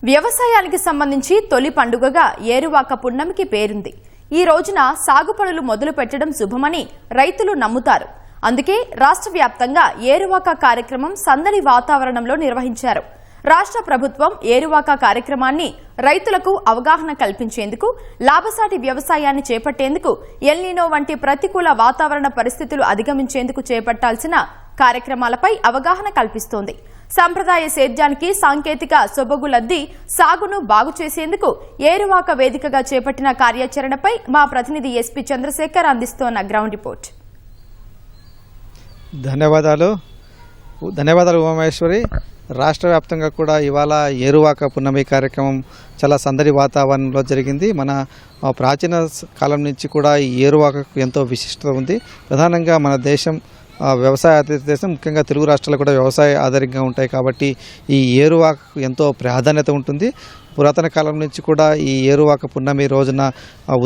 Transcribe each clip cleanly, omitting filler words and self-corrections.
వ్యవసాయానికి సంబంధించి తొలి పండుగగా ఏరువాక పున్నమికి పేరుంది. ఈ రోజున సాగు పనులు మొదలు పెట్టడం శుభమని రైతులు నమ్ముతారు. అందుకే రాష్ట్ర వ్యాప్తంగా ఏరువాక కార్యక్రమం సందడి వాతావరణంలో నిర్వహించారు. రాష్ట్ర ప్రభుత్వం ఏరువాక కార్యక్రమాన్ని రైతులకు అవగాహన కల్పించేందుకు, లాభసాటి వ్యవసాయాన్ని చేపట్టేందుకు, ఎల్నినో వంటి ప్రతికూల వాతావరణ పరిస్థితులు అధిగమించేందుకు చేపట్టాల్సిన కార్యక్రమాలపై అవగాహన కల్పిస్తోంది. సంప్రదాయ సేద్యానికి సాంకేతిక సొబగులద్ది సాగును బాగు చేసేందుకు ఏరువాక వేదికగా చేపట్టిన కార్యాచరణపై మా ప్రతినిధి ఎస్పీ చంద్రశేఖర్ అందిస్తోన్న గ్రౌండ్ రిపోర్ట్. ధన్యవాదాలు ఉమామహేశ్వరి. రాష్ట్ర వ్యాప్తంగా కూడా ఇవాళ ఏరువాక పున్నమి కార్యక్రమం చాలా సందడి వాతావరణంలో జరిగింది. మన ప్రాచీన కాలం నుంచి కూడా ఈ ఏరువాకకు ఎంతో విశిష్టత ఉంది. ప్రధానంగా మన దేశం వ్యవసాయ ఆధారిత దేశం, ముఖ్యంగా తెలుగు రాష్ట్రాలు కూడా వ్యవసాయ ఆధారితంగా ఉంటాయి కాబట్టి ఈ ఏరువాకకు ఎంతో ప్రాధాన్యత ఉంటుంది. పురాతన కాలం నుంచి కూడా ఈ ఏరువాక పున్నమి రోజున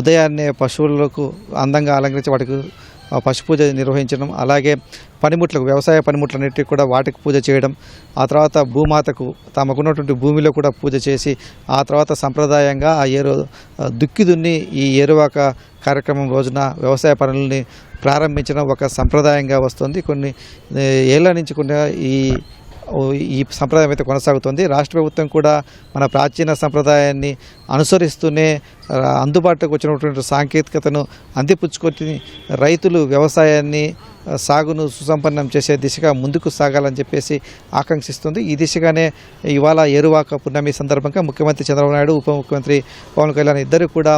ఉదయాన్నే పశువులకు అందంగా అలంకరించి వాటికి పశు పూజ నిర్వహించడం, అలాగే పనిముట్లకు, వ్యవసాయ పనిముట్లన్నిటికీ కూడా వాటికి పూజ చేయడం, ఆ తర్వాత భూమాతకు తమకున్నటువంటి భూమిలో కూడా పూజ చేసి, ఆ తర్వాత సంప్రదాయంగా ఆ దుక్కి దున్ని ఈ ఏరువాక కార్యక్రమం రోజున వ్యవసాయ పనులని ప్రారంభించడం ఒక సంప్రదాయంగా వస్తుంది. కొన్ని ఏళ్ల నుంచి కూడా ఈ సంప్రదాయం అయితే కొనసాగుతుంది. రాష్ట్ర ప్రభుత్వం కూడా మన ప్రాచీన సంప్రదాయాన్ని అనుసరిస్తూనే అందుబాటులోకి వచ్చినటువంటి సాంకేతికతను అందిపుచ్చుకొని రైతులు వ్యవసాయాన్ని, సాగును సుసంపన్నం చేసే దిశగా ముందుకు సాగాలని చెప్పేసి ఆకాంక్షిస్తుంది. ఈ దిశగానే ఇవాళ ఏరువాక పున్నమి సందర్భంగా ముఖ్యమంత్రి చంద్రబాబు నాయుడు, ఉప ముఖ్యమంత్రి పవన్ కళ్యాణ్ ఇద్దరు కూడా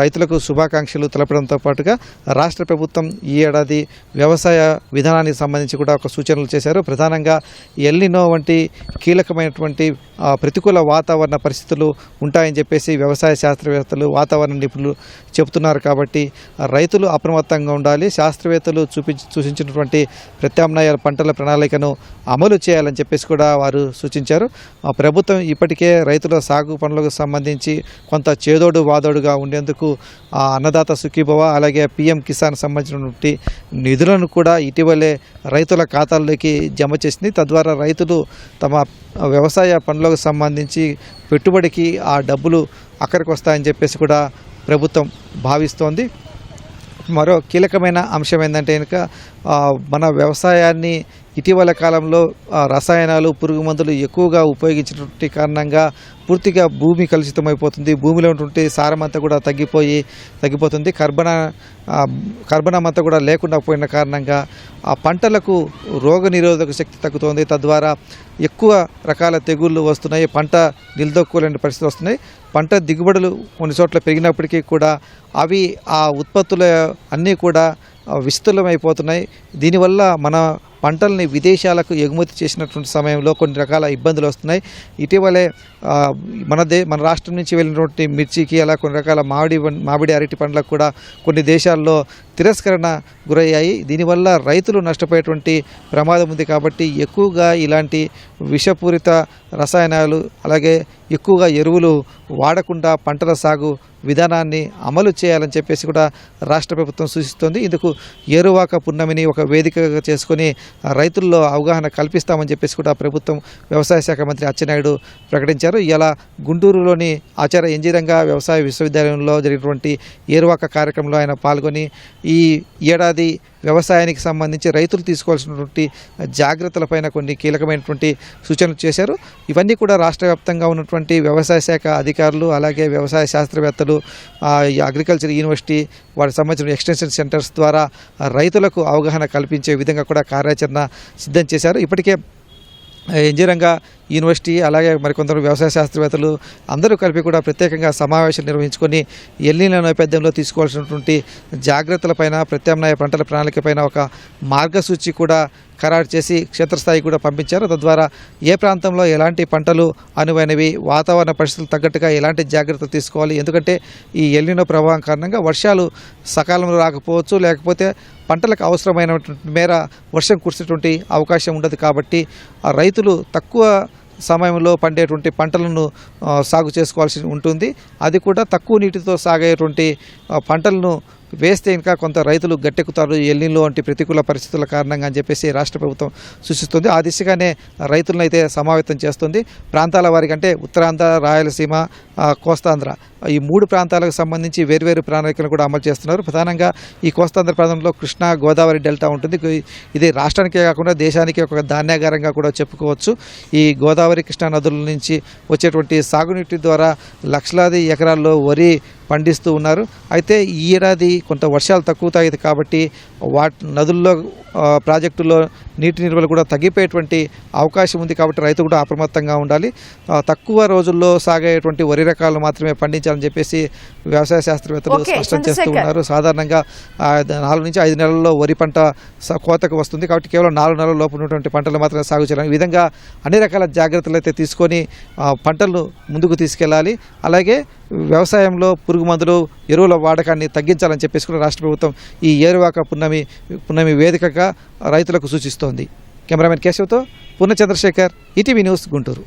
రైతులకు శుభాకాంక్షలు తెలపడంతో పాటుగా రాష్ట్ర ప్రభుత్వం ఈ ఏడాది వ్యవసాయ విధానానికి సంబంధించి కూడా ఒక సూచనలు చేశారు. ప్రధానంగా ఎల్నినో వంటి కీలకమైనటువంటి ప్రతికూల వాతావరణ పరిస్థితులు ఉంటాయని చెప్పేసి వ్యవసాయ శాస్త్రవేత్తలు, వాతావరణ నిపుణులు చెబుతున్నారు. కాబట్టి రైతులు అప్రమత్తంగా ఉండాలి. శాస్త్రవేత్తలు సూచించినటువంటి ప్రత్యామ్నాయ పంటల ప్రణాళికను అమలు చేయాలని చెప్పేసి కూడా వారు సూచించారు. ప్రభుత్వం ఇప్పటికే రైతుల సాగు పనులకు సంబంధించి కొంత చేదోడు వాదోడుగా ఉండేందుకు అన్నదాత సుఖీభవ, అలాగే PM కిసాన్ సంబంధించినటువంటి నిధులను కూడా ఇటీవలే రైతుల ఖాతాల్లోకి జమ చేసింది. తద్వారా రైతులు తమ వ్యవసాయ పనులకు సంబంధించి పెట్టుబడికి ఆ డబ్బులు అక్కడికి వస్తాయని చెప్పేసి కూడా ప్రభుత్వం భావిస్తోంది. మరో కీలకమైన అంశం ఏంటంటే కనుక మన వ్యవసాయాన్ని ఇటీవల కాలంలో రసాయనాలు, పురుగు మందులు ఎక్కువగా ఉపయోగించినటువంటి కారణంగా పూర్తిగా భూమి కలుషితమైపోతుంది. భూమిలో ఉన్నటువంటి సారం అంతా కూడా తగ్గిపోతుంది. కర్బనం అంతా కూడా లేకుండా పోయిన కారణంగా ఆ పంటలకు రోగ నిరోధక శక్తి తగ్గుతోంది. తద్వారా ఎక్కువ రకాల తెగుళ్ళు వస్తున్నాయి. పంట నిలదొక్కులేని పరిస్థితులు వస్తున్నాయి. పంట దిగుబడులు కొన్ని చోట్ల పెరిగినప్పటికీ కూడా అవి ఆ ఉత్పత్తులు అన్నీ కూడా విస్తృతమైపోతున్నాయి. దీనివల్ల మన పంటల్ని విదేశాలకు ఎగుమతి చేసినటువంటి సమయంలో కొన్ని రకాల ఇబ్బందులు వస్తున్నాయి. ఇటీవలే మన రాష్ట్రం నుంచి వెళ్ళినటువంటి మిర్చికి, అలా కొన్ని రకాల మామిడి అరటి పండ్లకు కూడా కొన్ని దేశాల్లో తిరస్కరణ గురయ్యాయి. దీనివల్ల రైతులు నష్టపోయేటువంటి ప్రమాదం ఉంది. కాబట్టి ఎక్కువగా ఇలాంటి విషపూరిత రసాయనాలు, అలాగే ఎక్కువగా ఎరువులు వాడకుండా పంటల సాగు విధానాన్ని అమలు చేయాలని చెప్పేసి కూడా రాష్ట్ర ప్రభుత్వం సూచిస్తోంది. ఇందుకు ఏరువాక పున్నమిని ఒక వేదికగా చేసుకొని రైతుల్లో అవగాహన కల్పిస్తామని చెప్పేసి కూడా ప్రభుత్వం వ్యవసాయ శాఖ మంత్రి అచ్చెన్నాయుడు ప్రకటించారు. ఇలా గుంటూరులోని ఆచార్య ఎన్జీ రంగా వ్యవసాయ విశ్వవిద్యాలయంలో జరిగినటువంటి ఏరువాక కార్యక్రమంలో ఆయన పాల్గొని ఈ ఏడాది వ్యవసాయానికి సంబంధించి రైతులు తీసుకోవాల్సినటువంటి జాగ్రత్తలపైన కొన్ని కీలకమైనటువంటి సూచనలు చేశారు. ఇవన్నీ కూడా రాష్ట్ర వ్యాప్తంగా ఉన్నటువంటి వ్యవసాయ శాఖ అధికారులు, అలాగే వ్యవసాయ శాస్త్రవేత్తలు, అగ్రికల్చర్ యూనివర్సిటీ, వాటికి సంబంధించిన ఎక్స్టెన్షన్ సెంటర్స్ ద్వారా రైతులకు అవగాహన కల్పించే విధంగా కూడా కార్యాచరణ సిద్ధం చేశారు. ఇప్పటికే ఎన్జీ రంగా యూనివర్సిటీ, అలాగే మరికొందరు వ్యవసాయ శాస్త్రవేత్తలు అందరూ కలిపి కూడా ప్రత్యేకంగా సమావేశం నిర్వహించుకొని ఎల్నినో నేపథ్యంలో తీసుకోవాల్సినటువంటి జాగ్రత్తలపైన, ప్రత్యామ్నాయ పంటల ప్రణాళికపైన ఒక మార్గసూచి కూడా ఖరారు చేసి క్షేత్రస్థాయి కూడా పంపించారు. తద్వారా ఏ ప్రాంతంలో ఎలాంటి పంటలు అనువైనవి, వాతావరణ పరిస్థితులు తగ్గట్టుగా ఎలాంటి జాగ్రత్తలు తీసుకోవాలి. ఎందుకంటే ఈ ఎల్నినో ప్రభావం కారణంగా వర్షాలు సకాలంలో రాకపోవచ్చు, లేకపోతే పంటలకు అవసరమైనటువంటి మేర వర్షం కురిసేటువంటి అవకాశం ఉండదు. కాబట్టి ఆ రైతులు తక్కువ సమయంలో పండేటువంటి పంటలను సాగు చేసుకోవాల్సి ఉంటుంది. అది కూడా తక్కువ నీటితో సాగేటువంటి పంటలను వేస్తే ఇంకా కొంత రైతులు గట్టెక్కుతారు ఎల్నిలో వంటి ప్రతికూల పరిస్థితుల కారణంగా అని చెప్పేసి రాష్ట్ర ప్రభుత్వం సూచిస్తుంది. ఆ దిశగానే రైతులను అయితే సమావేతం చేస్తుంది. ప్రాంతాల వారికి అంటే ఉత్తరాంధ్ర, రాయలసీమ, కోస్తాంధ్ర ఈ 3 ప్రాంతాలకు సంబంధించి వేర్వేరు ప్రణాళికలు కూడా అమలు చేస్తున్నారు. ప్రధానంగా ఈ కోస్తాంధ్ర ప్రాంతంలో కృష్ణా, గోదావరి డెల్టా ఉంటుంది. ఇది రాష్ట్రానికే కాకుండా దేశానికి ఒక ధాన్యాగారంగా కూడా చెప్పుకోవచ్చు. ఈ గోదావరి, కృష్ణా నదుల నుంచి వచ్చేటువంటి సాగునీటి ద్వారా లక్షలాది ఎకరాల్లో వరి పండిస్తూ ఉన్నారు. అయితే ఈ ఏడాది కొంత వర్షాలు తక్కువతాయి కాబట్టి నదుల్లో, ప్రాజెక్టుల్లో నీటి నిల్వలు కూడా తగ్గిపోయేటువంటి అవకాశం ఉంది. కాబట్టి రైతు కూడా అప్రమత్తంగా ఉండాలి. తక్కువ రోజుల్లో సాగేటువంటి వరి రకాలు మాత్రమే పండించాలని చెప్పేసి వ్యవసాయ శాస్త్రవేత్తలు స్పష్టం చేస్తూ ఉన్నారు. సాధారణంగా 4 నుంచి 5 నెలల్లో వరి పంట కోతకు వస్తుంది. కాబట్టి కేవలం 4 నెలల లోపు ఉన్నటువంటి పంటలు మాత్రమే సాగు చేయాలి. ఈ విధంగా అన్ని రకాల జాగ్రత్తలు అయితే తీసుకొని పంటలను ముందుకు తీసుకెళ్లాలి. అలాగే వ్యవసాయంలో పురుగు మందులు, ఎరువుల వాడకాన్ని తగ్గించాలని చెప్పేసి కూడా రాష్ట్ర ప్రభుత్వం ఈ ఏరువాక పున్నమి వేదికగా రైతులకు సూచిస్తోంది. కెమెరామెన్ కేశవ్తో పూర్ణ చంద్రశేఖర్, ఈటీవీ న్యూస్, గుంటూరు.